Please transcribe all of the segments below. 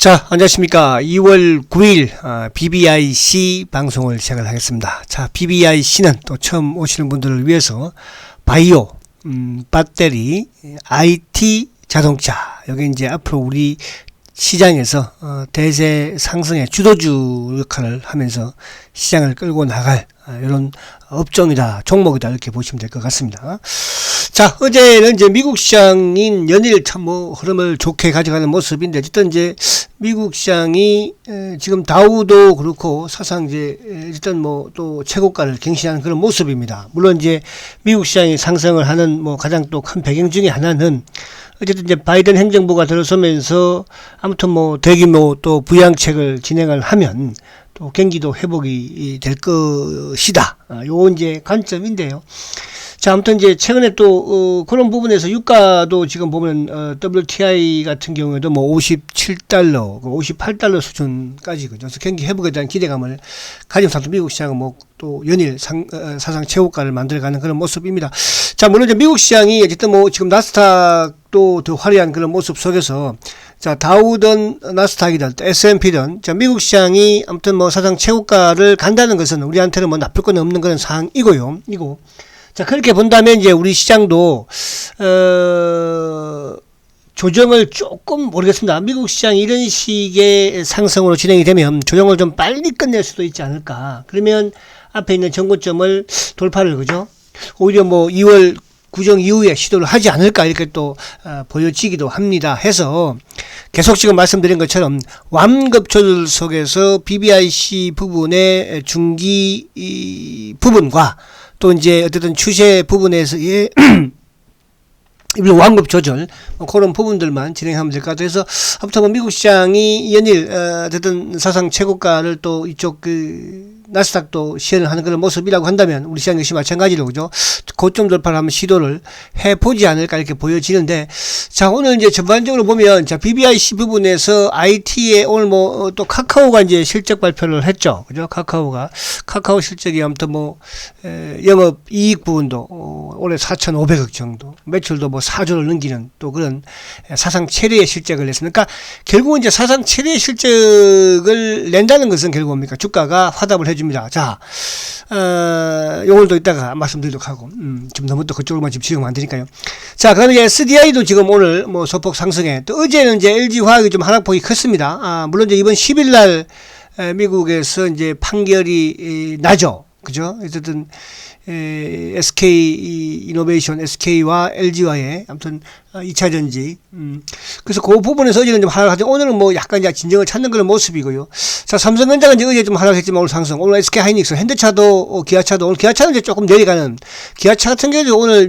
자, 안녕하십니까. 2월 9일 BBIC 방송을 시작을 하겠습니다. 자, BBIC는 또 처음 오시는 분들을 위해서 바이오, 배터리, IT, 자동차, 여기 이제 앞으로 우리 시장에서 대세 상승의 주도주 역할을 하면서 시장을 끌고 나갈 이런 업종이다, 종목이다, 이렇게 보시면 될 것 같습니다. 자, 어제는 이제 미국 시장인 연일 참 흐름을 좋게 가져가는 모습인데, 어쨌든 이제 미국 시장이 지금 다우도 그렇고 사상 이제 일단 또 최고가를 갱신하는 그런 모습입니다. 물론 이제 미국 시장이 상승을 하는 가장 또 큰 배경 중에 하나는 어쨌든 이제 바이든 행정부가 들어서면서 아무튼 대규모 또 부양책을 진행을 하면 또 경기도 회복이 될 것이다. 요 이제 관점인데요. 자, 아무튼 이제 최근에 또 그런 부분에서 유가도 지금 보면 WTI 같은 경우에도 57달러, 58달러 수준까지, 그죠? 그래서 경기 회복에 대한 기대감을 가지면서 또 미국 시장은 또 연일 사상 최고가를 만들어가는 그런 모습입니다. 자, 물론 이제 미국 시장이 어쨌든 지금 나스닥도 더 화려한 그런 모습 속에서, 자, 다우든 나스닥이든 S&P든 자, 미국 시장이 아무튼 사상 최고가를 간다는 것은 우리한테는 나쁠 건 없는 그런 상황이고요. 자, 그렇게 본다면 이제 우리 시장도 조정을 조금 모르겠습니다. 미국 시장이 이런 식의 상승으로 진행이 되면 조정을 좀 빨리 끝낼 수도 있지 않을까. 그러면 앞에 있는 전고점을 돌파를, 그죠? 오히려 2월 구정 이후에 시도를 하지 않을까, 이렇게 또 보여지기도 합니다. 해서 계속 지금 말씀드린 것처럼 완급 조절 속에서 BBIC 부분의 중기 부분과 또 이제 어쨌든 추세 부분에서의 완급 조절, 그런 부분들만 진행하면 될 것 같아요. 그래서 아무튼 미국 시장이 연일 어쨌든 사상 최고가를 또 이쪽 나스닥도 시연을 하는 그런 모습이라고 한다면 우리 시장 역시 마찬가지로, 그죠? 고점 돌파를 한번 시도를 해보지 않을까, 이렇게 보여지는데, 자, 오늘 이제 전반적으로 보면, 자, BBIC 부분에서 IT에 오늘 또 카카오가 이제 실적 발표를 했죠. 그죠? 카카오 실적이 아무튼 영업 이익 부분도 올해 4,500억 정도, 매출도 4조를 넘기는 또 그런 사상 최대의 실적을 냈습니다. 그러니까 결국은 이제 사상 최대의 실적을 낸다는 것은 결국 뭡니까? 주가가 화답을 해줍니다. 자, 요걸 또 이따가 말씀드리도록 하고, 좀 너무 또 그쪽으로만 지금 진행 안 되니까요. 자, 그다음에 이제 SDI도 지금 오늘 소폭 상승해. 또 어제는 이제 LG화학이 좀 하락폭이 컸습니다. 물론 이제 이번 10일 날 미국에서 이제 판결이 나죠. 그죠? 어쨌든 SK 이노베이션, SK와 LG와의 아무튼 2차 전지. 그래서 그 부분에서 어제는 좀 하락하죠. 오늘은 약간 이제 진정을 찾는 그런 모습이고요. 자, 삼성전자가 이제 어제 좀 하락했지만 오늘 상승. 오늘 SK 하이닉스, 현대차도, 기아차도, 오늘 기아차는 이제 조금 내려가는. 기아차 같은 경우도 오늘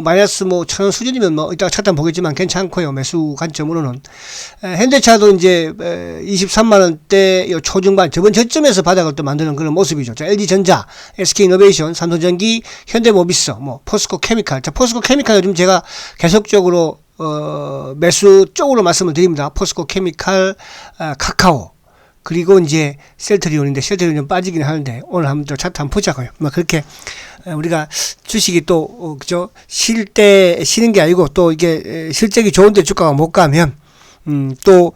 마이너스 1,000원 수준이면 이따가 차트 보겠지만 괜찮고요. 매수 관점으로는. 현대차도 이제 23만원대 초중반, 저번 저점에서 바닥을 또 만드는 그런 모습이죠. 자, LG전자, SK 이노베이션, 삼성전기, 현대모비스, 포스코 케미칼. 자, 포스코 케미칼 요즘 제가 계속적으로 매수 쪽으로 말씀을 드립니다. 포스코 케미칼, 카카오, 그리고 이제 셀트리온인데 셀트리온 좀 빠지긴 하는데 오늘 한번 또 차트 한번 보자고요. 그렇게 우리가 주식이 또 그죠? 쉴 때 쉬는 게 아니고 또 이게 실적이 좋은데 주가가 못 가면 또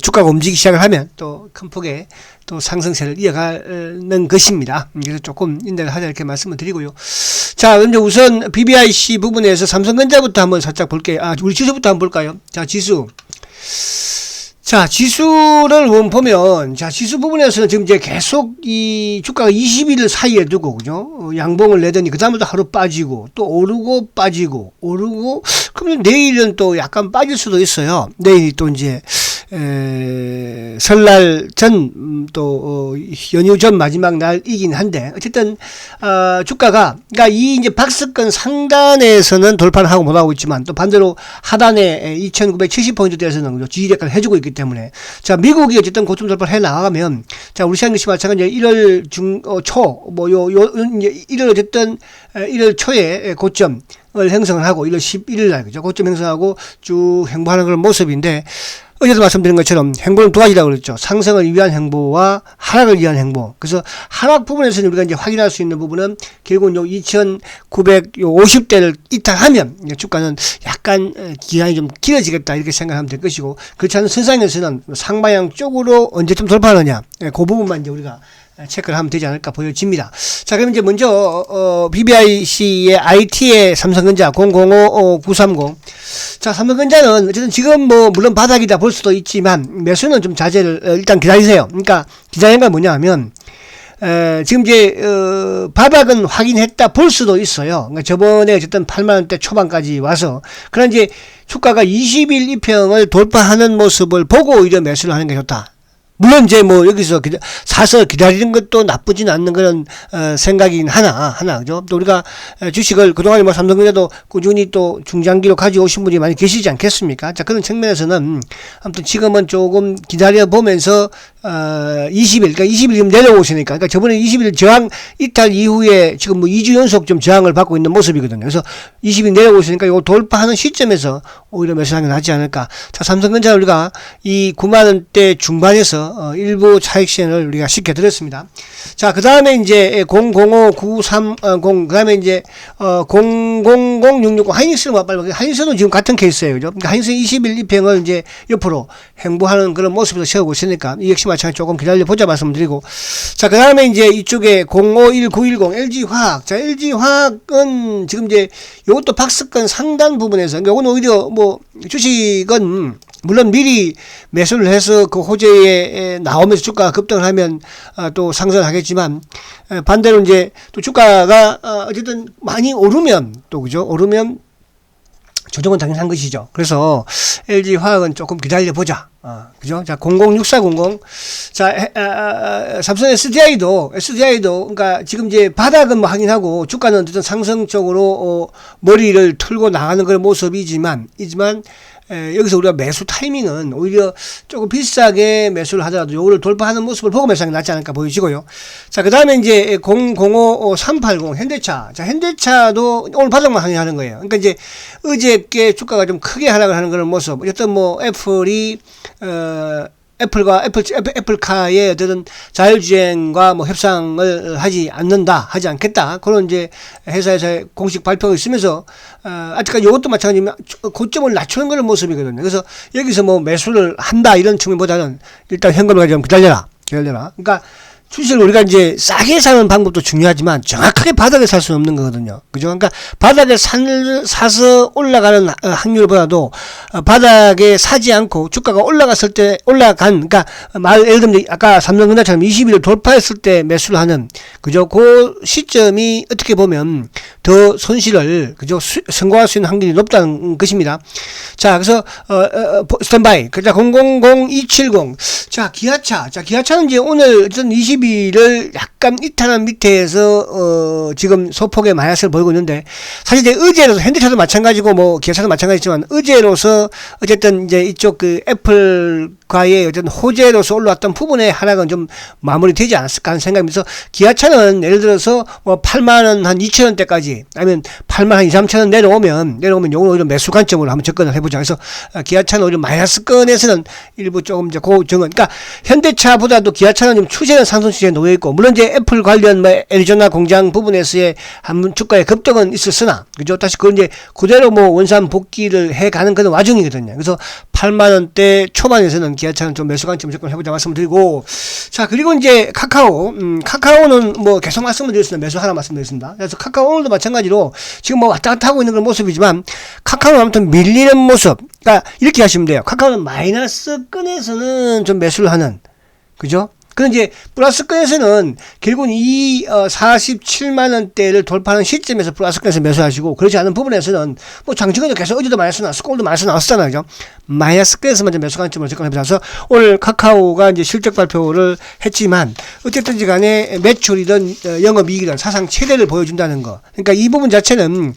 주가가 움직이기 시작을 하면 또 큰 폭의 또 상승세를 이어가는 것입니다. 그래서 조금 인내를 하자, 이렇게 말씀을 드리고요. 자, 이제 우선 BBIC 부분에서 삼성전자부터 한번 살짝 볼게요. 우리 지수부터 한번 볼까요? 자, 지수. 자, 지수를 보면, 자, 지수 부분에서는 지금 이제 계속 이 주가가 20일 사이에 두고, 그죠? 양봉을 내더니, 그 다음부터 하루 빠지고, 또 오르고, 빠지고, 오르고, 그러면 내일은 또 약간 빠질 수도 있어요. 내일이 또 이제, 설날 전, 또, 연휴 전 마지막 날이긴 한데, 어쨌든, 주가가, 그러니까 이 이제 박스권 상단에서는 돌파를 하고 못하고 있지만, 또 반대로 하단에 2970포인트대에서는 지지대가를 해주고 있기 때문에, 자, 미국이 어쨌든 고점 돌파를 해 나가면, 자, 우리 시장 역시 마찬가지로 1월 초, 1월 어쨌든 1월 초에 고점을 형성을 하고 1월 11일 날, 그죠? 고점 형성하고 쭉 행보하는 그런 모습인데, 어제도 말씀드린 것처럼 행보는 두 가지라고 그랬죠. 상승을 위한 행보와 하락을 위한 행보. 그래서 하락 부분에서는 우리가 이제 확인할 수 있는 부분은 결국은 요 2,950대를 이탈하면 주가는 약간 기간이 좀 길어지겠다 이렇게 생각하면 될 것이고, 그렇지 않은 선상에서는 상방향 쪽으로 언제쯤 돌파하느냐, 그 부분만 이제 우리가 체크를 하면 되지 않을까 보여집니다. 자, 그럼 이제 먼저 BBIC의 IT의 삼성전자 005930. 자, 삼성전자는 어쨌든 지금 뭐 물론 바닥이다 볼 수도 있지만 매수는 좀 자제를 일단 기다리세요. 그러니까 기다리는 건 뭐냐 하면 지금 이제 바닥은 확인했다 볼 수도 있어요. 그러니까 저번에 어쨌든 8만원대 초반까지 와서, 그러나 이제 주가가 20일 이평을 돌파하는 모습을 보고 오히려 매수를 하는 게 좋다. 물론 이제 뭐 여기서 사서 기다리는 것도 나쁘진 않는 그런 생각이긴 하나 그죠? 또 우리가 주식을 그동안에 뭐 삼성전자도 꾸준히 또 중장기로 가져오신 분이 많이 계시지 않겠습니까? 자, 그런 측면에서는 아무튼 지금은 조금 기다려 보면서 20일, 그러니까 20일 지금 내려오시니까, 그러니까 저번에 20일 저항 이탈 이후에 지금 뭐 2주 연속 좀 저항을 받고 있는 모습이거든요. 그래서 20일 내려오시니까 이거 돌파하는 시점에서 오히려 매수하는 게 낫지 않을까. 자, 삼성전자 우리가 이 9만원대 중반에서 일부 차익 실현을 우리가 시켜드렸습니다. 자, 그 다음에 이제 005930, 그 다음에 이제 000660 하이닉스는 뭐 빨리, 하이닉스는 지금 같은 케이스예요. 그죠? 그러니까 하이닉스 20일 이평을 이제 옆으로 행보하는 그런 모습에서 세우고 있으니까 이 역시 마찬가지 조금 기다려보자 말씀드리고, 자, 그 다음에 이제 이쪽에 051910 LG화학. 자, LG화학은 지금 이제 요것도 박스권 상단 부분에서, 그러니까 요건 오히려 뭐 주식은 물론 미리 매수를 해서 그 호재에 나오면서 주가가 급등을 하면 또 상승을 하겠지만, 반대로 이제 또 주가가 어쨌든 많이 오르면 또 그죠? 오르면 조정은 당연한 것이죠. 그래서 LG 화학은 조금 기다려보자. 그죠? 자, 006400. 자, 삼성 SDI도, 그러니까 지금 이제 바닥은 뭐 확인하고 주가는 어쨌든 상승 쪽으로, 머리를 틀고 나가는 그런 모습이지만, 여기서 우리가 매수 타이밍은 오히려 조금 비싸게 매수를 하더라도 요거를 돌파하는 모습을 보고 매수하는 게 낫지 않을까 보여지고요. 자, 그 다음에 이제 005380 현대차. 자, 현대차도 오늘 바닥만 확인하는 거예요. 그러니까 이제 어저께 주가가 좀 크게 하락을 하는 그런 모습. 어쨌든 뭐 애플카의 어떤 자율주행과 뭐 협상을 하지 않겠다. 그런 이제 회사에서 공식 발표가 있으면서, 아직까지 이것도 마찬가지지만 고점을 낮추는 그런 모습이거든요. 그래서 여기서 뭐 매수를 한다 이런 측면보다는 일단 현금을 가지고 기다려라. 그러니까 주식을 우리가 이제 싸게 사는 방법도 중요하지만 정확하게 바닥에 살 수는 없는 거거든요. 그죠? 그러니까 바닥에 사서 올라가는 확률보다도 바닥에 사지 않고 주가가 올라갔을 때 그러니까 예를 들면 아까 삼성전자처럼 20일을 돌파했을 때 매수를 하는, 그죠? 그 시점이 어떻게 보면 더 손실을, 그죠? 성공할 수 있는 확률이 높다는 것입니다. 자, 그래서 스탠바이. 자, 000270. 자, 기아차는 이제 오늘 어떤 20일을 약간 이탈한 밑에서 지금 소폭의 마이너스를 보이고 있는데, 사실 이제 의제로서 현대차도 마찬가지고 뭐 기아차도 마찬가지지만 의제로서 어쨌든 이제 이쪽 그 애플과의 어쨌든 호재로서 올라왔던 부분의 하락은 좀 마무리되지 않았을까 하는 생각이면서, 기아차는 예를 들어서 뭐 8만원 한 2천원대까지 아니면 8만 한 2, 3천원 내려오면 요건 오히려 매수 관점으로 한번 접근을 해보자. 그래서 기아차는 오히려 마이너스권에서는 일부 조금 이제 고정은, 그러니까 현대차보다도 기아차는 좀 추세는 상승 추세에 놓여 있고, 물론 이제 애플 관련 뭐 애리조나 공장 부분에서의 한 주가의 급등은 있었으나, 그죠? 다시 그건 이제 그대로 뭐 원산 복귀를 해가는 그런 와중이거든요. 그래서 8만원대 초반에서는 기아차는 좀 매수 관점 접근을 해보자 말씀드리고, 자, 그리고 이제 카카오는 뭐 계속 말씀을 드렸습니다. 매수 하나 말씀드렸습니다. 그래서 카카오 오늘도 마찬가지로 지금 뭐 왔다 갔다 하고 있는 그런 모습이지만, 카카오는 아무튼 밀리는 모습. 그러니까 이렇게 하시면 돼요. 카카오는 마이너스권에서는 좀 매수를 하는, 그죠? 그런데 이제 플러스권에서는 결국은 이 47만원대를 돌파하는 시점에서 플러스권에서 매수하시고, 그렇지 않은 부분에서는 뭐 장중에도 계속 어제도 마이너스 나왔었고 오늘도 마이너스 나왔었잖아요. 그죠? 마이너스권에서만 좀 매수 관점을 접근해보면서, 오늘 카카오가 이제 실적 발표를 했지만 어쨌든지 간에 매출이든 영업이익이든 사상 최대를 보여준다는 거. 그러니까 이 부분 자체는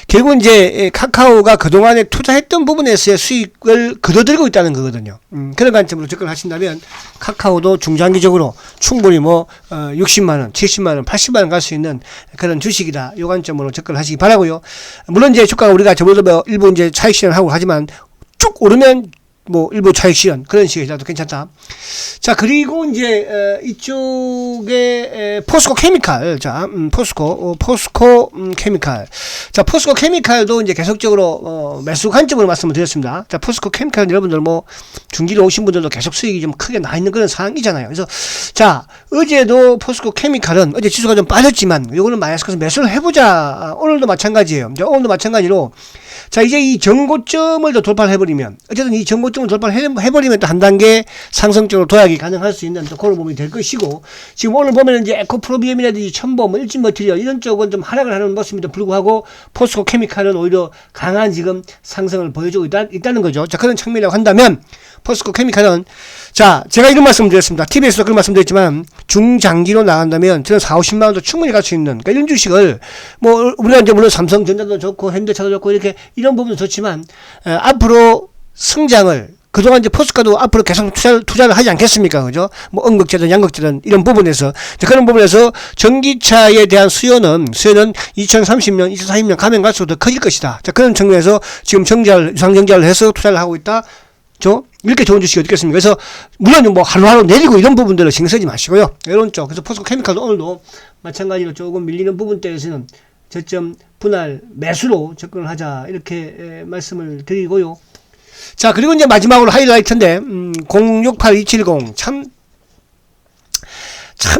결국 이제 카카오가 그동안에 투자했던 부분에서의 수익을 거둬들고 있다는 거거든요. 그런 관점으로 접근하신다면 카카오도 중장기적으로 충분히 뭐 60만원, 70만원, 80만원 갈 수 있는 그런 주식이다. 요 관점으로 접근하시기 바라고요. 물론 이제 주가가 우리가 저번에도 일부 이제 차익 실현하고 하지만 쭉 오르면 뭐 일부 차익 실현 그런 식의 해도 괜찮다. 자, 그리고 이제 이쪽에 포스코 케미칼. 자, 포스코 케미칼. 자, 포스코 케미칼도 이제 계속적으로 매수 관점으로 말씀을 드렸습니다. 자, 포스코 케미칼 여러분들 뭐 중기로 오신 분들도 계속 수익이 좀 크게 나 있는 그런 상황이잖아요. 그래서 자, 어제도 포스코 케미칼은 어제 지수가 좀 빠졌지만 요거는 마이너스에서 매수를 해보자. 오늘도 마찬가지예요. 오늘도 마찬가지로 자, 이제 이 전고점을 더 돌파를 해버리면, 어쨌든 이 전고점을 돌파를 해버리면 또 한 단계 상승적으로 도약이 가능할 수 있는 또 그런 부분이 될 것이고, 지금 오늘 보면 이제 에코프로비엠이라든지 첨보, 일진머티리얼 이런 쪽은 좀 하락을 하는 모습임에도 불구하고, 포스코 케미칼은 오히려 강한 지금 상승을 보여주고 있다는 거죠. 자, 그런 측면이라고 한다면, 포스코 케미칼은, 자, 제가 이런 말씀을 드렸습니다. TV에서도 그런 말씀 드렸지만, 중장기로 나간다면, 저는 4, 50만원도 충분히 갈 수 있는, 그러니까 이런 주식을, 뭐, 우리가 이제 물론 삼성전자도 좋고, 현대차도 좋고, 이렇게, 이런 부분도 좋지만, 앞으로 성장을, 그동안 이제 포스카도 앞으로 계속 투자를 하지 않겠습니까? 그죠? 뭐, 음극재든 양극재든 이런 부분에서, 그런 부분에서 전기차에 대한 수요는 2030년, 2040년 가면 갈수록 더 커질 것이다. 자, 그런 측면에서 지금 유상증자를 해서 투자를 하고 있다. 이렇게 좋은 주식이 어디 있겠습니까? 그래서, 물론 뭐 하루하루 내리고 이런 부분들을 신경 쓰지 마시고요. 이런 쪽. 그래서 포스코 케미칼도 오늘도 마찬가지로 조금 밀리는 부분대에서는 저점 분할 매수로 접근을 하자. 이렇게 말씀을 드리고요. 자, 그리고 이제 마지막으로 하이라이트인데, 068270. 참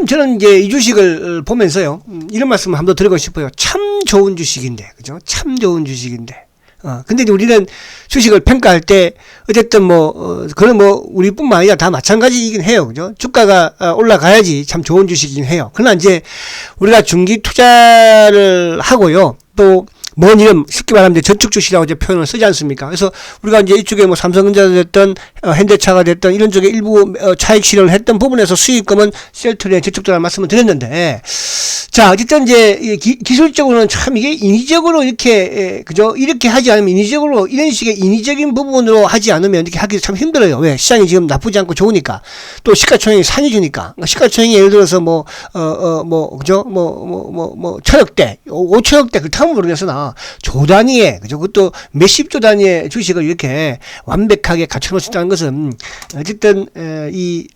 저는 이제 이 주식을 보면서요. 이런 말씀을 한번 더 드리고 싶어요. 참 좋은 주식인데. 그죠? 참 좋은 주식인데. 근데 이제 우리는 주식을 평가할 때, 어쨌든 그건 우리뿐만 아니라 다 마찬가지이긴 해요. 그죠? 주가가 올라가야지 참 좋은 주식이긴 해요. 그러나 이제 우리가 중기 투자를 하고요. 또, 뭔 이름, 쉽게 말하면 저축 주식이라고 이제 표현을 쓰지 않습니까? 그래서 우리가 이제 이쪽에 뭐 삼성전자가 됐든, 현대차가 됐든, 이런 쪽에 일부 차익 실현을 했던 부분에서 수익금은 셀트리에 저축자라는 말씀을 드렸는데, 자, 어쨌든 이제 기술적으로는 참 이게 인위적으로 이렇게, 그죠? 이렇게 하지 않으면 인위적으로, 이런 식의 인위적인 부분으로 하지 않으면 이렇게 하기 참 힘들어요. 왜? 시장이 지금 나쁘지 않고 좋으니까. 또 시가총액이 산이 주니까. 시가총액이 예를 들어서 그죠? 1000억대, 5천억대, 그렇다면 모르겠으나, 조 단위의, 그죠? 그것도 몇십조 단위의 주식을 이렇게 완벽하게 갖춰놓으셨다는 것은, 어쨌든, 이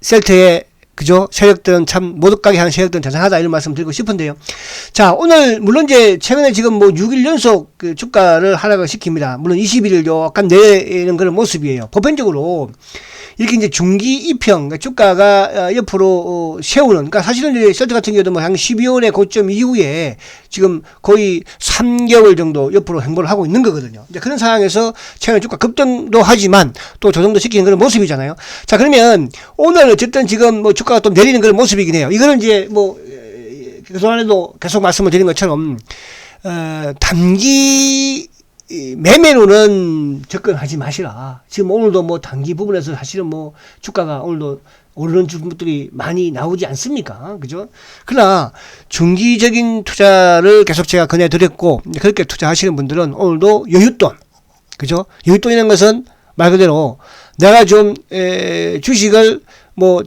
셀트의, 그죠? 세력들은 참, 모독가게 하는 세력들은 대단하다. 이런 말씀 드리고 싶은데요. 자, 오늘, 물론 이제, 최근에 지금 6일 연속 그 주가를 하락을 시킵니다. 물론 21일 약간 내리는 그런 모습이에요. 보편적으로, 이렇게 이제 중기 이평, 그러니까 주가가 옆으로 세우는, 그러니까 사실은 이제 셀트 같은 경우도 한 12월의 고점 이후에 지금 거의 3개월 정도 옆으로 행보를 하고 있는 거거든요. 이제 그런 상황에서 최근에 주가 급등도 하지만 또 조정도 시키는 그런 모습이잖아요. 자, 그러면 오늘 어쨌든 지금 주가가 또 내리는 그런 모습이긴 해요. 이거는 이제 그동안에도 계속 말씀을 드린 것처럼, 단기 매매로는 접근하지 마시라. 지금 오늘도 단기 부분에서 사실은 주가가 오늘도 오르는 주들이 많이 나오지 않습니까? 그죠? 그러나 중기적인 투자를 계속 제가 권해드렸고, 그렇게 투자하시는 분들은 오늘도 여윳돈, 그죠? 여윳돈이라는 것은 말 그대로 내가 좀 주식을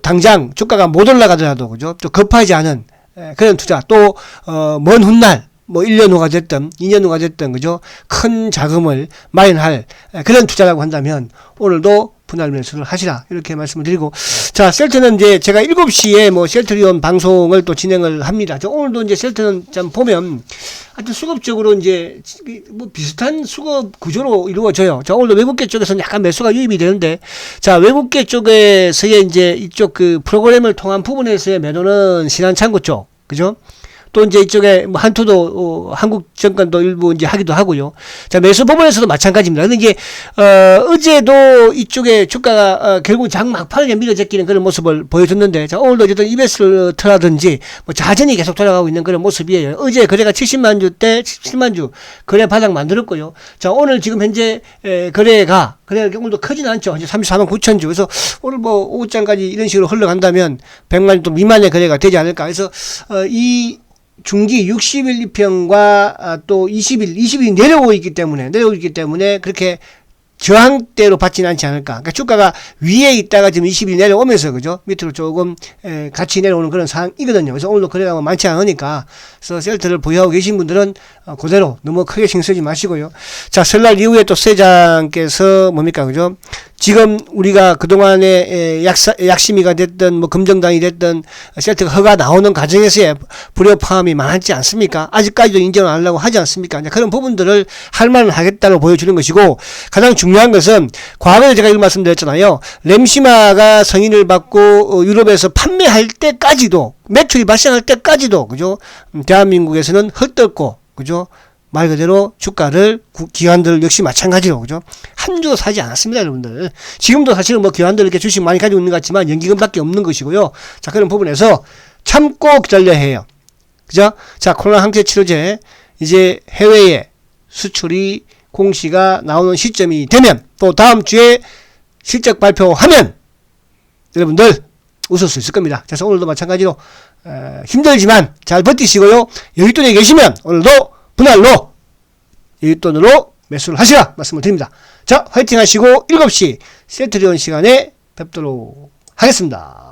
당장 주가가 못 올라가더라도, 그죠? 좀 급하지 않은 그런 투자, 또 먼 훗날 1년 후가 됐든 2년 후가 됐든, 그죠? 큰 자금을 마련할 그런 투자라고 한다면 오늘도 분할 매수를 하시라. 이렇게 말씀을 드리고, 자, 셀트는 이제 제가 7시에 셀트리온 방송을 또 진행을 합니다. 오늘도 이제 셀트는 참 보면 하여튼 수급적으로 이제 비슷한 수급 구조로 이루어져요. 자, 오늘도 외국계 쪽에서는 약간 매수가 유입이 되는데, 자, 외국계 쪽에서의 이제 이쪽 그 프로그램을 통한 부분에서의 매도는 신한창구 쪽, 그죠? 또 이제 이쪽에 한투도 한국 정권도 일부 이제 하기도 하고요. 자, 매수 부분에서도 마찬가지입니다. 근데 이제 어제도 이쪽에 주가가 결국 장 막판에 밀어 제끼는 그런 모습을 보여줬는데, 자, 오늘도 어쨌든 이베스트라든지 자전이 계속 돌아가고 있는 그런 모습이에요. 어제 거래가 70만 주대 77만 주 거래 바닥 만들었고요. 자, 오늘 지금 현재 거래가 오늘도 크지는 않죠. 이제 34만 9천 주. 그래서 오늘 오후장까지 이런 식으로 흘러간다면 100만 주 미만의 거래가 되지 않을까. 그래서 이 중기 60일 이평과 또 20일 내려오고 있기 때문에 그렇게 저항대로 받지는 않지 않을까. 그러니까 주가가 위에 있다가 지금 20일 내려오면서, 그죠? 밑으로 조금, 같이 내려오는 그런 상황이거든요. 그래서 오늘도 거래량은 많지 않으니까. 그래서 셀트를 보유하고 계신 분들은 그대로 너무 크게 신경 쓰지 마시고요. 자, 설날 이후에 또 세장께서 뭡니까, 그죠? 지금 우리가 그동안에 약심이가 됐든, 뭐, 금정당이 됐든, 셀트가 허가 나오는 과정에서의 불협화음이 많았지 않습니까? 아직까지도 인정을 안 하려고 하지 않습니까? 그런 부분들을 할 만은 하겠다고 보여주는 것이고, 가장 중요한 것은, 과거에 제가 이런 말씀드렸잖아요. 램시마가 승인을 받고, 유럽에서 판매할 때까지도, 매출이 발생할 때까지도, 그죠? 대한민국에서는 헛떴고, 그죠? 말 그대로 주가를 기관들 역시 마찬가지로, 그죠? 한 주도 사지 않았습니다, 여러분들. 지금도 사실은 뭐 기관들 이렇게 주식 많이 가지고 있는 것 같지만 연기금밖에 없는 것이고요. 자, 그런 부분에서 참고 기다려야 해요. 그죠? 자, 코로나 항체 치료제 이제 해외에 수출이 공시가 나오는 시점이 되면 또 다음 주에 실적 발표하면 여러분들 웃을 수 있을 겁니다. 그래서 오늘도 마찬가지로 힘들지만 잘 버티시고요. 여윳돈에 계시면 오늘도 분할로 여윳돈으로 매수를 하시라 말씀을 드립니다. 자, 화이팅 하시고 7시 세트리온 시간에 뵙도록 하겠습니다.